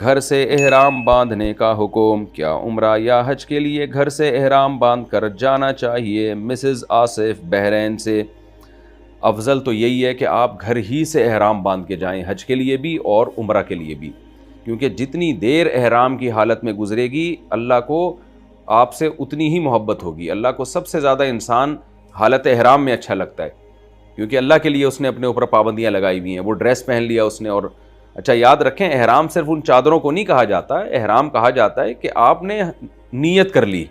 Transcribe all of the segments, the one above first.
گھر سے احرام باندھنے کا حکم، کیا عمرہ یا حج کے لیے گھر سے احرام باندھ کر جانا چاہیے؟ مسز آصف بحرین سے۔ افضل تو یہی ہے کہ آپ گھر ہی سے احرام باندھ کے جائیں، حج کے لیے بھی اور عمرہ کے لیے بھی، کیونکہ جتنی دیر احرام کی حالت میں گزرے گی اللہ کو آپ سے اتنی ہی محبت ہوگی۔ اللہ کو سب سے زیادہ انسان حالت احرام میں اچھا لگتا ہے، کیونکہ اللہ کے لیے اس نے اپنے اوپر پابندیاں لگائی ہوئی ہیں، وہ ڈریس پہن لیا اس نے۔ اور اچھا یاد رکھیں، احرام صرف ان چادروں کو نہیں کہا جاتا، احرام کہا جاتا ہے کہ آپ نے نیت کر لی،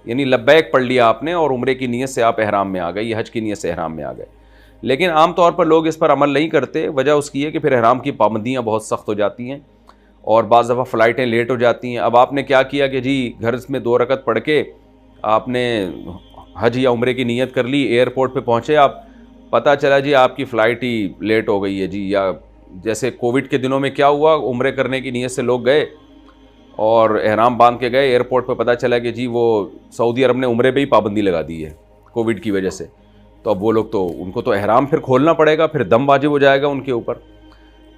یعنی لبیک پڑھ لیا آپ نے اور عمرے کی نیت سے آپ احرام میں آ گئے یا حج کی نیت سے احرام میں آ گئے۔ لیکن عام طور پر لوگ اس پر عمل نہیں کرتے، وجہ اس کی ہے کہ پھر احرام کی پابندیاں بہت سخت ہو جاتی ہیں اور بعض دفعہ فلائٹیں لیٹ ہو جاتی ہیں۔ اب آپ نے کیا کیا کہ جی گھر میں 2 رکعت پڑھ کے آپ نے حج یا عمرے کی نیت کر لی، ایئرپورٹ پہ پہنچے آپ، پتہ چلا جی آپ کی فلائٹ ہی لیٹ ہو گئی ہے جی۔ یا جیسے کووڈ کے دنوں میں کیا ہوا، عمرے کرنے کی نیت سے لوگ گئے اور احرام باندھ کے گئے، ایئرپورٹ پہ پتہ چلا کہ جی وہ سعودی عرب نے عمرے پہ ہی پابندی لگا دی ہے کووڈ کی وجہ سے۔ تو اب وہ لوگ تو ان کو تو احرام پھر کھولنا پڑے گا، پھر دم واجب ہو جائے گا ان کے اوپر۔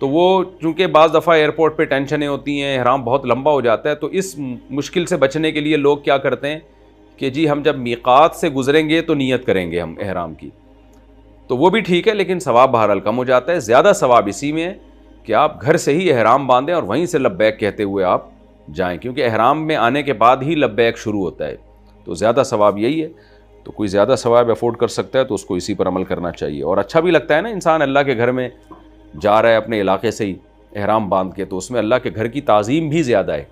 تو وہ چونکہ بعض دفعہ ایئرپورٹ پہ ٹینشنیں ہوتی ہیں، احرام بہت لمبا ہو جاتا ہے، تو اس مشکل سے بچنے کے لیے لوگ کیا کرتے ہیں کہ جی ہم جب میقات سے گزریں گے تو نیت کریں گے ہم احرام کی۔ تو وہ بھی ٹھیک ہے، لیکن ثواب بہرحال کم ہو جاتا ہے۔ زیادہ ثواب اسی میں ہے کہ آپ گھر سے ہی احرام باندھیں اور وہیں سے لبیک کہتے ہوئے آپ جائیں، کیونکہ احرام میں آنے کے بعد ہی لبیک شروع ہوتا ہے، تو زیادہ ثواب یہی ہے۔ تو کوئی زیادہ ثواب افورڈ کر سکتا ہے تو اس کو اسی پر عمل کرنا چاہیے، اور اچھا بھی لگتا ہے نا، انسان اللہ کے گھر میں جا رہا ہے اپنے علاقے سے ہی احرام باندھ کے، تو اس میں اللہ کے گھر کی تعظیم بھی زیادہ ہے۔